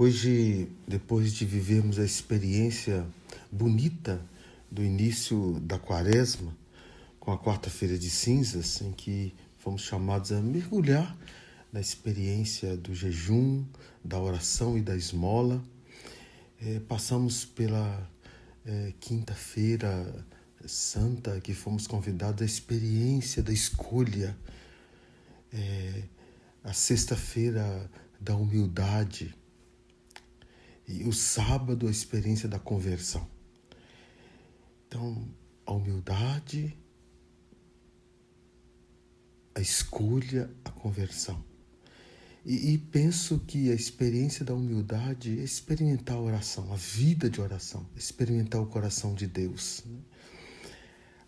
Hoje, depois de vivermos a experiência bonita do início da Quaresma, com a quarta-feira de cinzas, em que fomos chamados a mergulhar na experiência do jejum, da oração e da esmola, passamos pela quinta-feira santa, que fomos convidados à experiência da escolha, a sexta-feira da humildade, e o sábado, a experiência da conversão. Então, a humildade, a escolha, a conversão. E penso que a experiência da humildade é experimentar a oração, a vida de oração, experimentar o coração de Deus.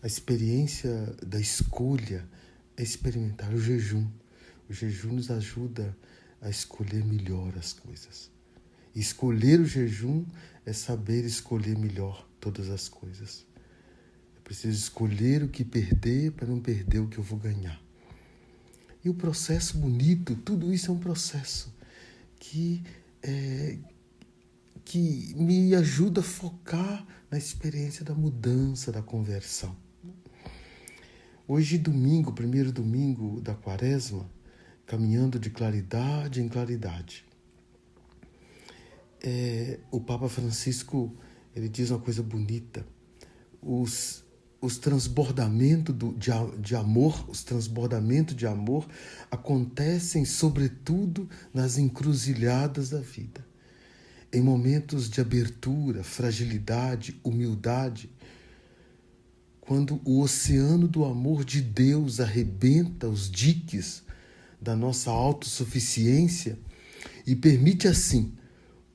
A experiência da escolha é experimentar o jejum. O jejum nos ajuda a escolher melhor as coisas. E escolher o jejum é saber escolher melhor todas as coisas. Eu preciso escolher o que perder para não perder o que eu vou ganhar. E o processo bonito, tudo isso é um processo que me ajuda a focar na experiência da mudança, da conversão. Hoje, domingo, primeiro domingo da Quaresma, caminhando de claridade em claridade. O Papa Francisco, ele diz uma coisa bonita. Os transbordamentos de amor, os transbordamentos de amor acontecem sobretudo nas encruzilhadas da vida. Em momentos de abertura, fragilidade, humildade, quando o oceano do amor de Deus arrebenta os diques da nossa autossuficiência e permite assim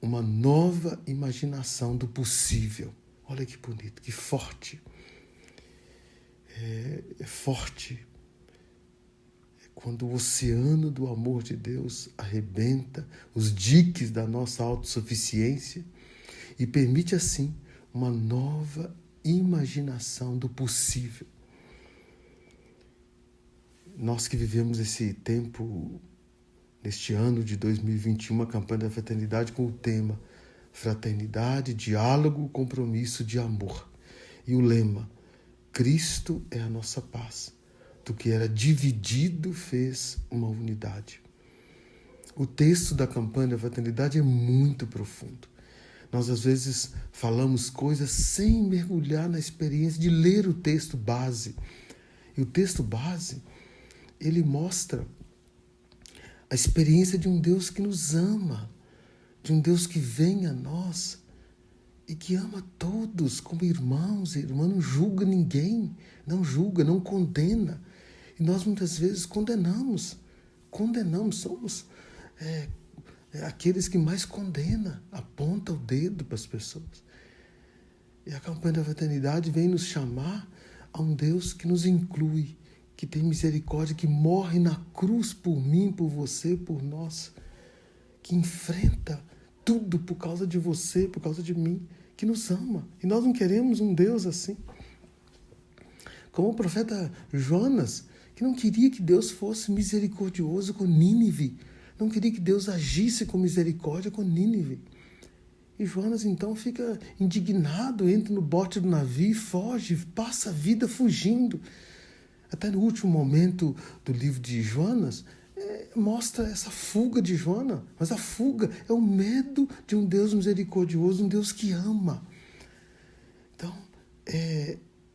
uma nova imaginação do possível. Olha que bonito, que forte. É forte. É quando o oceano do amor de Deus arrebenta os diques da nossa autossuficiência e permite assim uma nova imaginação do possível. Nós que vivemos esse tempo, neste ano de 2021, a campanha da fraternidade com o tema Fraternidade, Diálogo, Compromisso de Amor. E o lema, Cristo é a nossa paz. Do que era dividido fez uma unidade. O texto da campanha da fraternidade é muito profundo. Nós às vezes falamos coisas sem mergulhar na experiência de ler o texto base. E o texto base, ele mostra a experiência de um Deus que nos ama, de um Deus que vem a nós e que ama todos como irmãos e irmãs, não julga ninguém, não julga, não condena. E nós muitas vezes condenamos, somos aqueles que mais condenam, apontam o dedo para as pessoas. E a campanha da fraternidade vem nos chamar a um Deus que nos inclui, que tem misericórdia, que morre na cruz por mim, por você, por nós, que enfrenta tudo por causa de você, por causa de mim, que nos ama. E nós não queremos um Deus assim. Como o profeta Jonas, que não queria que Deus fosse misericordioso com Nínive, não queria que Deus agisse com misericórdia com Nínive. E Jonas então fica indignado, entra no bote do navio, foge, passa a vida fugindo. Até no último momento do livro de Jonas, mostra essa fuga de Jonas. Mas a fuga é o medo de um Deus misericordioso, um Deus que ama. Então,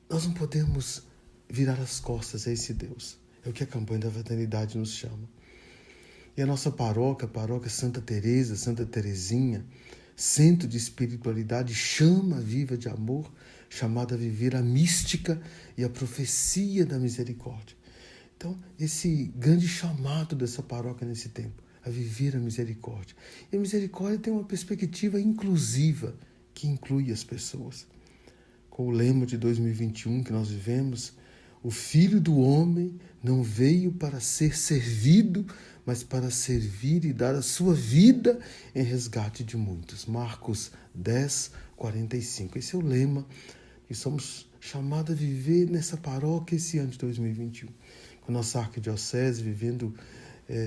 nós não podemos virar as costas a esse Deus. É o que a campanha da fraternidade nos chama. E a nossa paróquia, a paróquia Santa Teresa, Santa Teresinha, centro de espiritualidade, chama viva de amor, chamada a viver a mística e a profecia da misericórdia. Então, esse grande chamado dessa paróquia nesse tempo, a viver a misericórdia. E a misericórdia tem uma perspectiva inclusiva, que inclui as pessoas. Com o lema de 2021 que nós vivemos, o Filho do Homem não veio para ser servido, mas para servir e dar a sua vida em resgate de muitos. Marcos 10, 45. Esse é o lema que somos chamados a viver nessa paróquia esse ano de 2021. Com a nossa arquidiocese vivendo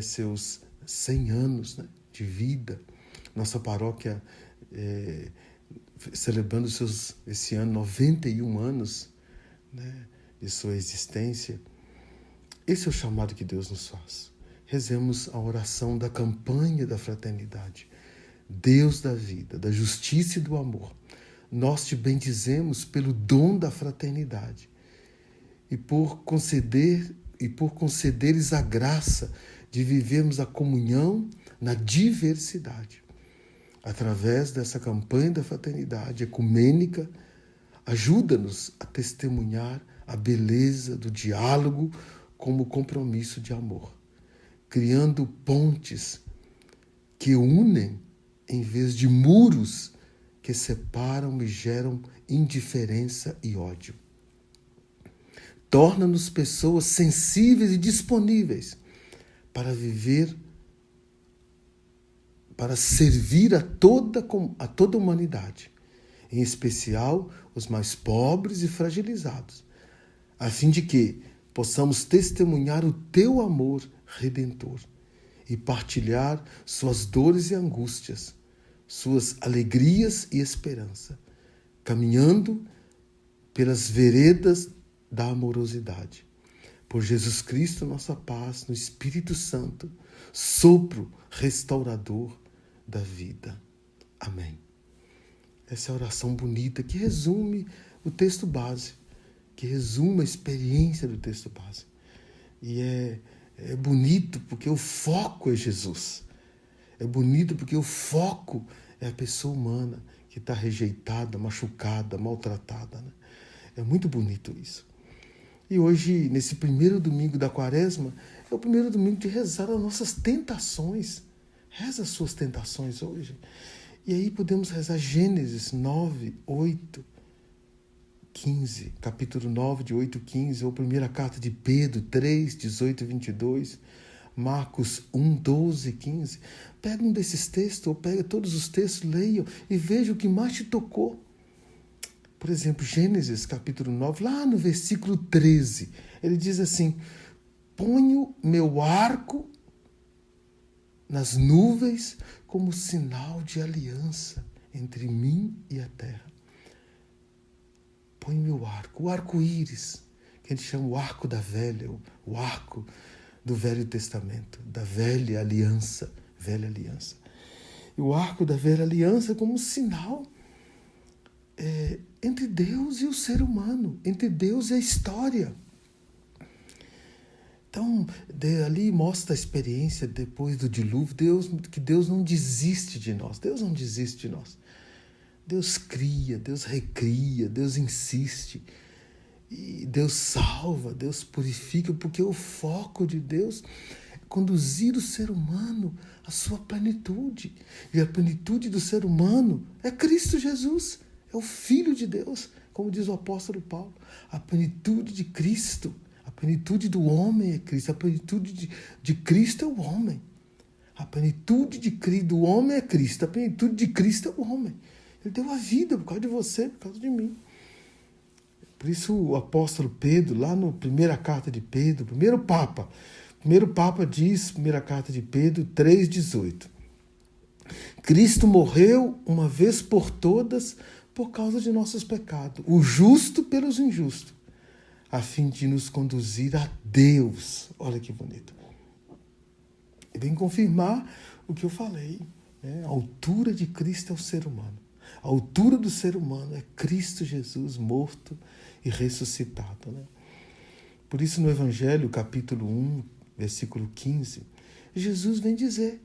seus 100 anos, né, de vida, Nossa paróquia celebrando esse ano 91 anos, né, de sua existência. Esse é o chamado que Deus nos faz. Rezemos a oração da campanha da fraternidade. Deus da vida, da justiça e do amor, nós te bendizemos pelo dom da fraternidade e por concederes a graça de vivermos a comunhão na diversidade. Através dessa campanha da fraternidade ecumênica, ajuda-nos a testemunhar a beleza do diálogo como compromisso de amor, criando pontes que unem em vez de muros que separam e geram indiferença e ódio. Torna-nos pessoas sensíveis e disponíveis para viver, para servir a toda a humanidade, em especial os mais pobres e fragilizados, a fim de que possamos testemunhar o teu amor redentor e partilhar suas dores e angústias, suas alegrias e esperança, caminhando pelas veredas da amorosidade. Por Jesus Cristo, nossa paz, no Espírito Santo, sopro restaurador da vida. Amém. Essa é a oração bonita que resume o texto base, que resume a experiência do texto base. E é bonito porque o foco é Jesus. É bonito porque o foco é a pessoa humana que está rejeitada, machucada, maltratada, né? É muito bonito isso. E hoje, nesse primeiro domingo da Quaresma, é o primeiro domingo de rezar as nossas tentações. Reza as suas tentações hoje. E aí podemos rezar Gênesis 9, 8, 15, capítulo 9, de 8 a 15, ou primeira carta de Pedro 3, 18 e 22, Marcos 1, 12 e 15. Pega um desses textos, ou pega todos os textos, leiam e veja o que mais te tocou. Por exemplo, Gênesis capítulo 9, lá no versículo 13, ele diz assim: ponho meu arco nas nuvens como sinal de aliança entre mim e a terra. Põe meu arco, o arco-íris, que a gente chama o arco da velha, o arco do Velho Testamento, da velha aliança. E o arco da velha aliança como um sinal entre Deus e o ser humano, entre Deus e a história. Então, ali mostra a experiência depois do dilúvio, que Deus não desiste de nós. Deus não desiste de nós. Deus cria, Deus recria, Deus insiste. E Deus salva, Deus purifica, porque o foco de Deus é conduzir o ser humano à sua plenitude. E a plenitude do ser humano é Cristo Jesus, é o Filho de Deus, como diz o apóstolo Paulo. A plenitude de Cristo, a plenitude do homem é Cristo, a plenitude de Cristo é o homem. A plenitude do homem é Cristo, a plenitude de Cristo é o homem. Ele deu a vida por causa de você, por causa de mim. Por isso o apóstolo Pedro, lá na primeira carta de Pedro, primeiro Papa diz, primeira carta de Pedro 3,18. Cristo morreu uma vez por todas por causa de nossos pecados, o justo pelos injustos, a fim de nos conduzir a Deus. Olha que bonito. E vem confirmar o que eu falei, né? A altura de Cristo é o ser humano. A altura do ser humano é Cristo Jesus morto e ressuscitado, né? Por isso no Evangelho, capítulo 1, versículo 15, Jesus vem dizer: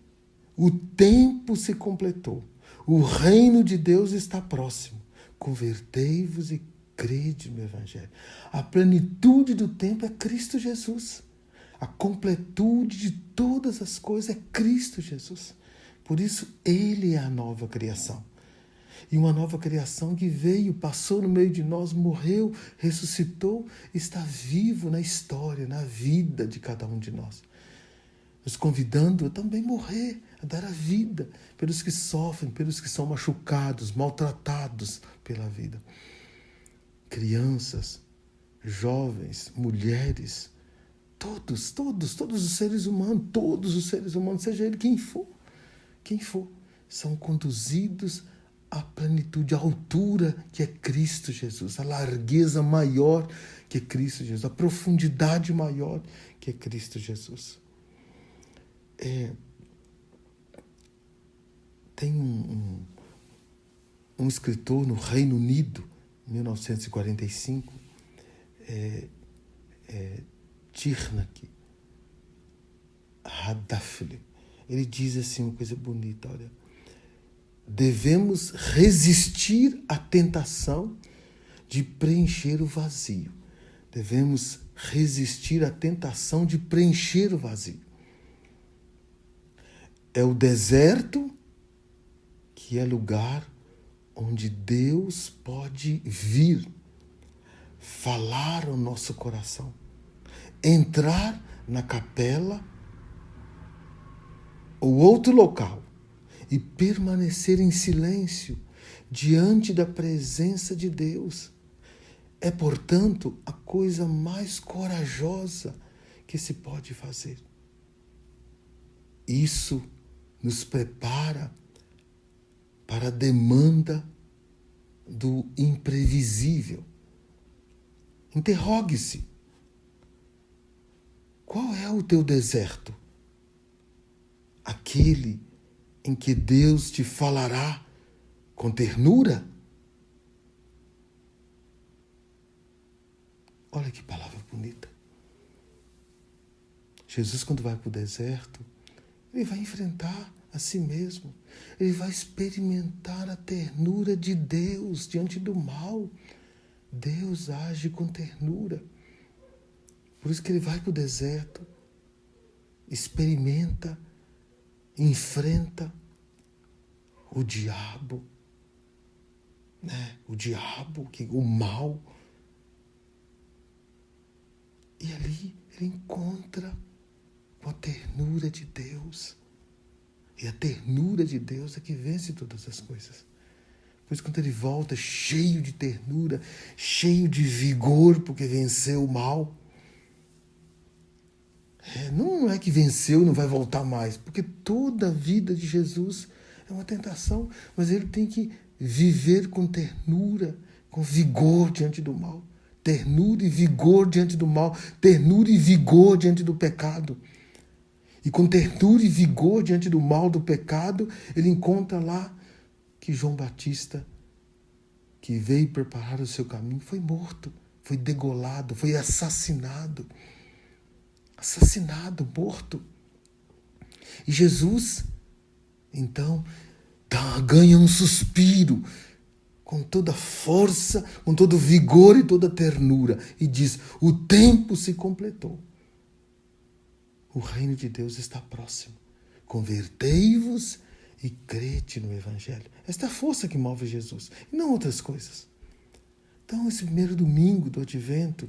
o tempo se completou, o reino de Deus está próximo, convertei-vos e crede no Evangelho. A plenitude do tempo é Cristo Jesus. A completude de todas as coisas é Cristo Jesus. Por isso, Ele é a nova criação. E uma nova criação que veio, passou no meio de nós, morreu, ressuscitou, está vivo na história, na vida de cada um de nós. Nos convidando a também morrer, a dar a vida pelos que sofrem, pelos que são machucados, maltratados pela vida. Crianças, jovens, mulheres, todos os seres humanos, seja ele quem for, são conduzidos à plenitude, à altura que é Cristo Jesus, à largueza maior que é Cristo Jesus, à profundidade maior que é Cristo Jesus. Tem um escritor no Reino Unido, em 1945, Tirnak Haddafli. Ele diz assim uma coisa bonita, olha. Devemos resistir à tentação de preencher o vazio. Devemos resistir à tentação de preencher o vazio. É o deserto que é lugar onde Deus pode vir falar ao nosso coração, entrar na capela ou outro local e permanecer em silêncio diante da presença de Deus. É, portanto, a coisa mais corajosa que se pode fazer. Isso nos prepara para a demanda do imprevisível. Interrogue-se. Qual é o teu deserto? Aquele em que Deus te falará com ternura? Olha que palavra bonita. Jesus, quando vai para o deserto, ele vai enfrentar a si mesmo. Ele vai experimentar a ternura de Deus diante do mal. Deus age com ternura. Por isso que ele vai para o deserto, experimenta, enfrenta o diabo, né? O mal. E ali ele encontra com a ternura de Deus. E a ternura de Deus é que vence todas as coisas. Por isso, quando ele volta cheio de ternura, cheio de vigor, porque venceu o mal. Não é que venceu e não vai voltar mais, porque toda a vida de Jesus é uma tentação, mas ele tem que viver com ternura, com vigor diante do mal. Ternura e vigor diante do mal, ternura e vigor diante do pecado. E com ternura e vigor diante do mal, do pecado, ele encontra lá que João Batista, que veio preparar o seu caminho, foi morto, foi degolado, foi assassinado. Morto. E Jesus, então, ganha um suspiro, com toda força, com todo vigor e toda ternura, e diz: o tempo se completou. O reino de Deus está próximo. Convertei-vos e crede no Evangelho. Esta é a força que move Jesus, e não outras coisas. Então, esse primeiro domingo do Advento,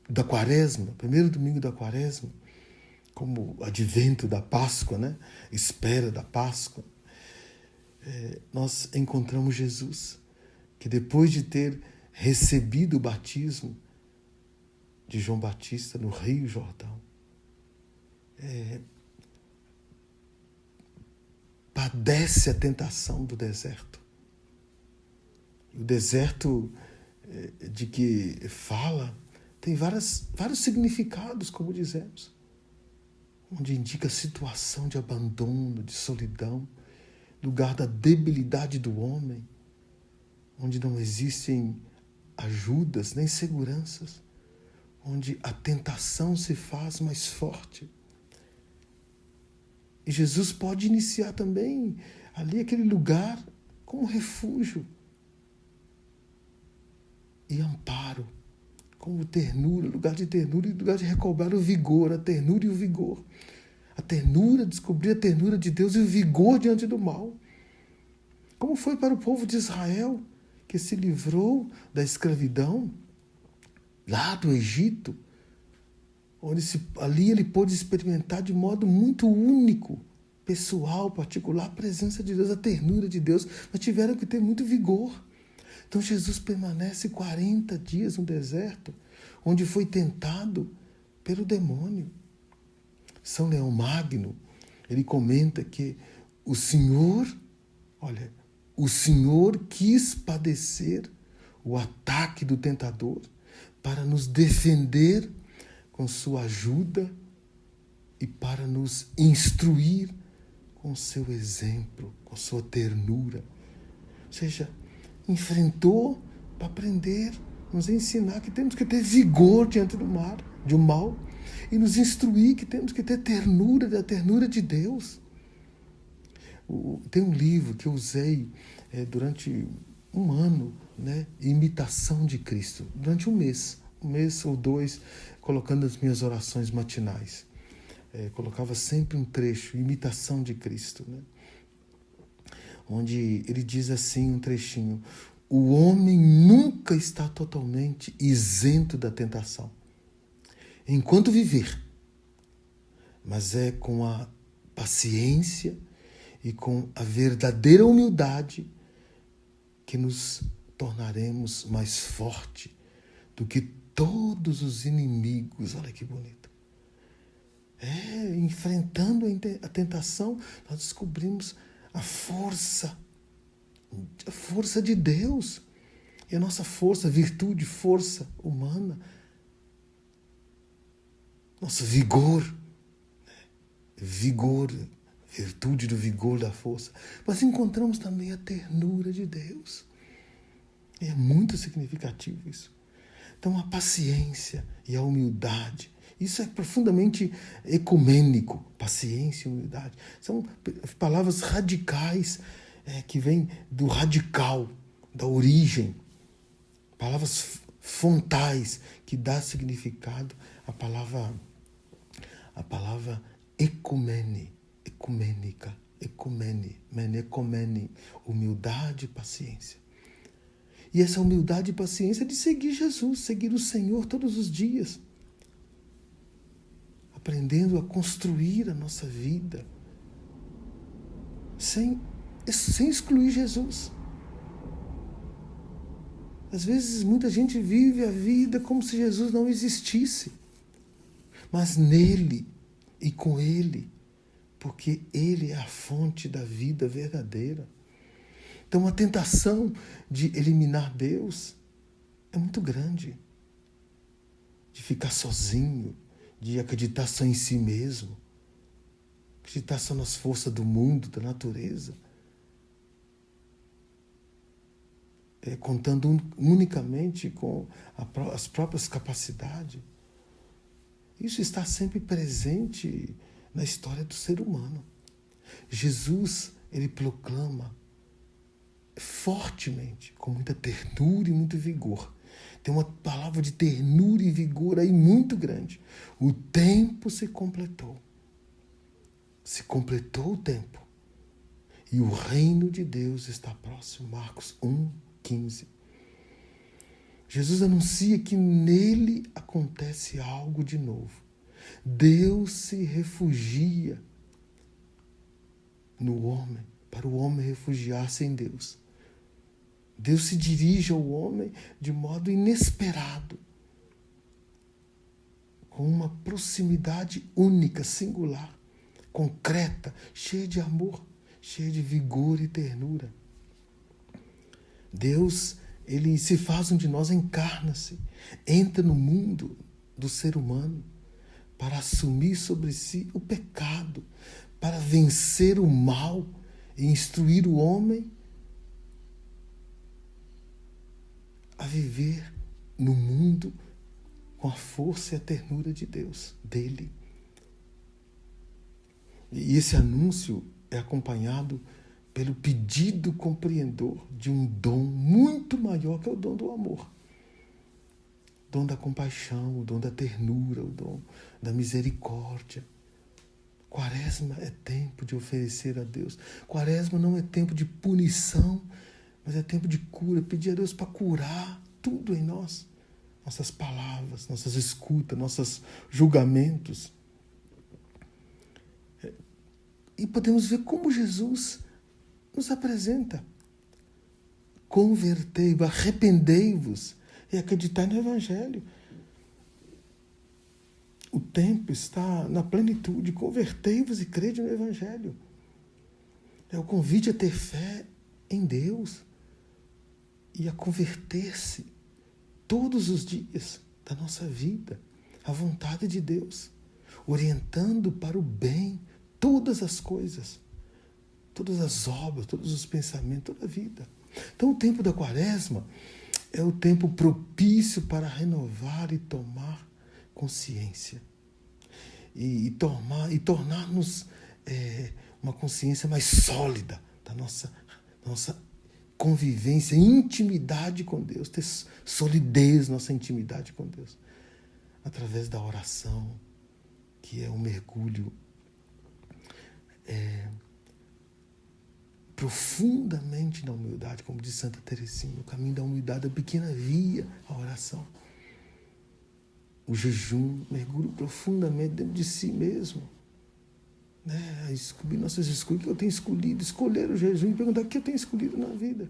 da Quaresma, primeiro domingo da Quaresma, como advento da Páscoa, né? Espera da Páscoa, nós encontramos Jesus, que depois de ter recebido o batismo de João Batista no Rio Jordão, padece a tentação do deserto. O deserto de que fala tem vários significados, como dizemos, onde indica situação de abandono, de solidão, lugar da debilidade do homem, onde não existem ajudas nem seguranças, onde a tentação se faz mais forte. E Jesus pode iniciar também ali aquele lugar como refúgio e amparo, como ternura, lugar de ternura e lugar de recobrar o vigor, a ternura e o vigor. A ternura, descobrir a ternura de Deus e o vigor diante do mal. Como foi para o povo de Israel, que se livrou da escravidão lá do Egito, onde ali ele pôde experimentar de modo muito único, pessoal, particular, a presença de Deus, a ternura de Deus, mas tiveram que ter muito vigor. Então Jesus permanece 40 dias no deserto, onde foi tentado pelo demônio. São Leão Magno, ele comenta que o Senhor Olha, o Senhor quis padecer o ataque do tentador para nos defender com sua ajuda e para nos instruir com seu exemplo, com sua ternura. Ou seja, enfrentou para aprender, nos ensinar que temos que ter vigor diante do mal, e nos instruir que temos que ter ternura, da ternura de Deus. Tem um livro que eu usei durante um ano, né? Imitação de Cristo, durante um mês ou dois, colocando as minhas orações matinais. Colocava sempre um trecho, Imitação de Cristo, né? Onde ele diz assim, um trechinho: o homem nunca está totalmente isento da tentação, enquanto viver, mas é com a paciência e com a verdadeira humildade que nos tornaremos mais fortes do que todos os inimigos. Olha que bonito. Enfrentando a tentação, nós descobrimos a força de Deus. E a nossa força, virtude, força humana, nosso vigor, virtude do vigor, da força. Mas encontramos também a ternura de Deus. E é muito significativo isso. Então, a paciência e a humildade, isso é profundamente ecumênico. Paciência e humildade são palavras radicais que vêm do radical, da origem. Palavras fontais que dá significado à palavra ecumene, ecumênica, ecumene, humildade e paciência. E essa humildade e paciência é de seguir Jesus, seguir o Senhor todos os dias, aprendendo a construir a nossa vida, sem excluir Jesus. Às vezes, muita gente vive a vida como se Jesus não existisse, mas nele e com ele, porque ele é a fonte da vida verdadeira. Então, a tentação de eliminar Deus é muito grande, de ficar sozinho, de acreditar só em si mesmo, acreditar só nas forças do mundo, da natureza, contando unicamente com as próprias capacidades. Isso está sempre presente na história do ser humano. Jesus, ele proclama fortemente, com muita ternura e muito vigor. Tem uma palavra de ternura e vigor aí muito grande. O tempo se completou. Se completou o tempo. E o reino de Deus está próximo. Marcos 1:15. Jesus anuncia que nele acontece algo de novo. Deus se refugia no homem, para o homem refugiar-se em Deus. Deus se dirige ao homem de modo inesperado, com uma proximidade única, singular, concreta, cheia de amor, cheia de vigor e ternura. Deus, ele se faz um de nós, encarna-se, entra no mundo do ser humano para assumir sobre si o pecado, para vencer o mal e instruir o homem a viver no mundo com a força e a ternura de Deus, dele. E esse anúncio é acompanhado pelo pedido compreendor de um dom muito maior, que é o dom do amor. O dom da compaixão, o dom da ternura, o dom da misericórdia. Quaresma é tempo de oferecer a Deus. Quaresma não é tempo de punição, mas é tempo de cura. Pedir a Deus para curar tudo em nós. Nossas palavras, nossas escutas, nossos julgamentos. E podemos ver como Jesus nos apresenta. Convertei-vos, arrependei-vos e acreditai no Evangelho. O tempo está na plenitude. Convertei-vos e crede no Evangelho. É o convite a ter fé em Deus e a converter-se todos os dias da nossa vida à vontade de Deus, orientando para o bem todas as coisas, todas as obras, todos os pensamentos, toda a vida. Então, o tempo da Quaresma é o tempo propício para renovar e tomar consciência e tornar-nos uma consciência mais sólida da nossa convivência, intimidade com Deus, ter solidez nossa intimidade com Deus, através da oração, que é um mergulho profundamente na humildade, como diz Santa Teresinha, o caminho da humildade, a pequena via, a oração. O jejum, mergulho profundamente dentro de si mesmo. Descobrir nossas escolhas, o que eu tenho escolhido, escolher o jejum e perguntar o que eu tenho escolhido na vida.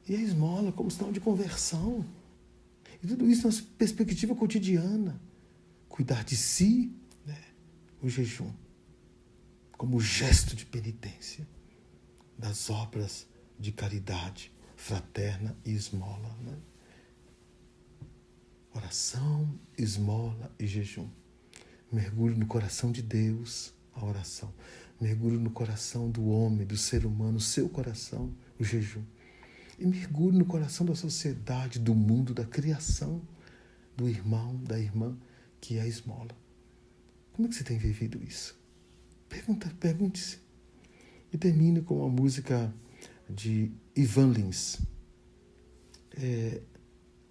E a esmola como sinal de conversão. E tudo isso na perspectiva cotidiana. Cuidar de si, o jejum, como gesto de penitência das obras de caridade fraterna e esmola. Oração, esmola e jejum. Mergulho no coração de Deus, a oração. Mergulho no coração do homem, do ser humano, o seu coração, o jejum. E mergulho no coração da sociedade, do mundo, da criação, do irmão, da irmã, que é a esmola. Como é que você tem vivido isso? Pergunte-se. E termino com uma música de Ivan Lins.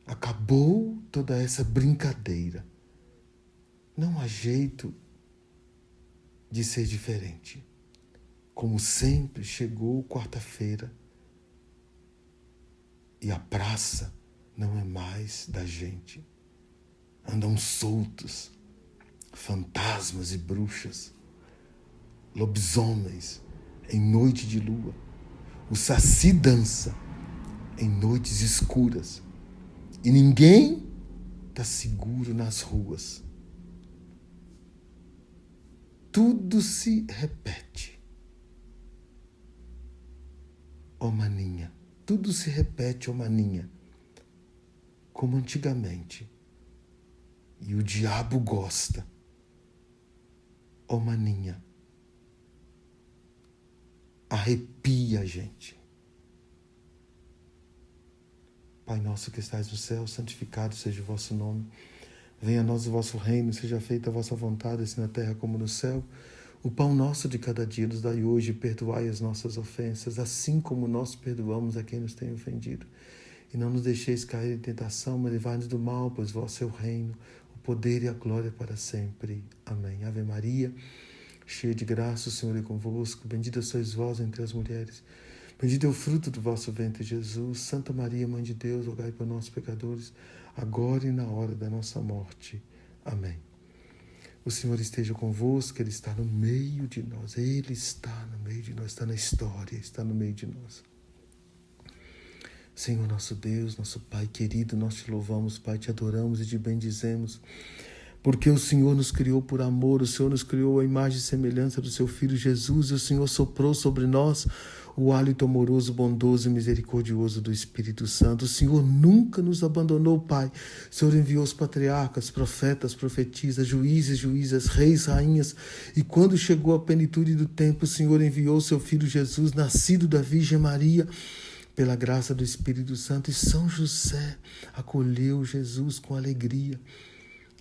Acabou toda essa brincadeira. Não há jeito de ser diferente. Como sempre, chegou quarta-feira e a praça não é mais da gente. Andam soltos fantasmas e bruxas, lobisomens em noite de lua. O saci dança em noites escuras e ninguém está seguro nas ruas. Tudo se repete. Ó maninha, tudo se repete, ó maninha, como antigamente. E o diabo gosta. Ó maninha, arrepia a gente. Pai nosso que estais no céu, santificado seja o vosso nome. Venha a nós o vosso reino, seja feita a vossa vontade, assim na terra como no céu. O pão nosso de cada dia nos dai hoje, perdoai as nossas ofensas, assim como nós perdoamos a quem nos tem ofendido. E não nos deixeis cair em tentação, mas livrai-nos do mal, pois vosso é o reino, o poder e a glória para sempre. Amém. Ave Maria, cheia de graça, o Senhor é convosco. Bendita sois vós entre as mulheres. Bendito é o fruto do vosso ventre, Jesus. Santa Maria, Mãe de Deus, rogai por nós, pecadores, agora e na hora da nossa morte. Amém. O Senhor esteja convosco, Ele está no meio de nós. Ele está no meio de nós, está na história, está no meio de nós. Senhor nosso Deus, nosso Pai querido, nós te louvamos, Pai, te adoramos e te bendizemos, porque o Senhor nos criou por amor, o Senhor nos criou à imagem e semelhança do seu Filho Jesus, e o Senhor soprou sobre nós o hálito amoroso, bondoso e misericordioso do Espírito Santo. O Senhor nunca nos abandonou, Pai. O Senhor enviou os patriarcas, profetas, profetisas, juízes, juízas, reis, rainhas. E quando chegou a plenitude do tempo, o Senhor enviou o seu Filho Jesus, nascido da Virgem Maria, pela graça do Espírito Santo. E São José acolheu Jesus com alegria.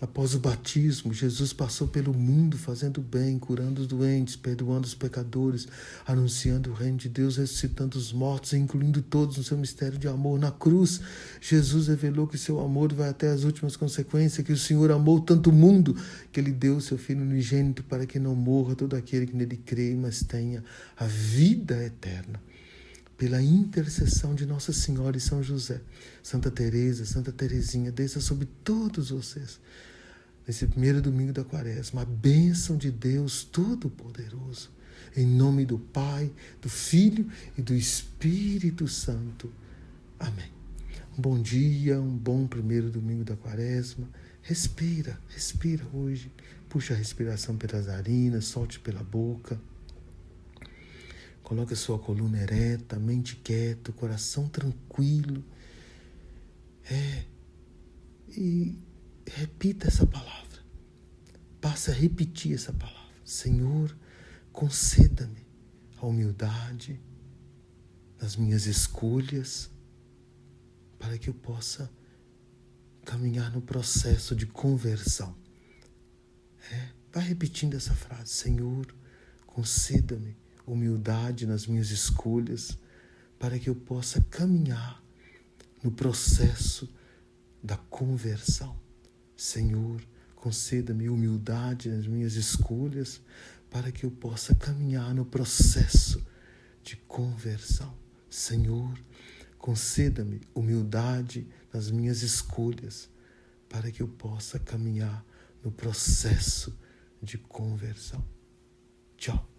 Após o batismo, Jesus passou pelo mundo fazendo bem, curando os doentes, perdoando os pecadores, anunciando o reino de Deus, ressuscitando os mortos, incluindo todos no seu mistério de amor. Na cruz, Jesus revelou que seu amor vai até as últimas consequências, que o Senhor amou tanto o mundo que Ele deu o seu Filho unigênito para que não morra todo aquele que nele crê, mas tenha a vida eterna. Pela intercessão de Nossa Senhora e São José, Santa Teresa, Santa Teresinha, desça sobre todos vocês, nesse primeiro domingo da Quaresma, a bênção de Deus Todo-Poderoso, em nome do Pai, do Filho e do Espírito Santo. Amém. Um bom dia, um bom primeiro domingo da Quaresma. Respira hoje. Puxa a respiração pelas narinas, solte pela boca. Coloque a sua coluna ereta, mente quieta, coração tranquilo. E repita essa palavra. Passe a repetir essa palavra. Senhor, conceda-me a humildade nas minhas escolhas, para que eu possa caminhar no processo de conversão. Vai repetindo essa frase. Senhor, conceda-me humildade nas minhas escolhas, para que eu possa caminhar no processo da conversão. Senhor, conceda-me humildade nas minhas escolhas, para que eu possa caminhar no processo de conversão. Senhor, conceda-me humildade nas minhas escolhas, para que eu possa caminhar no processo de conversão. Tchau.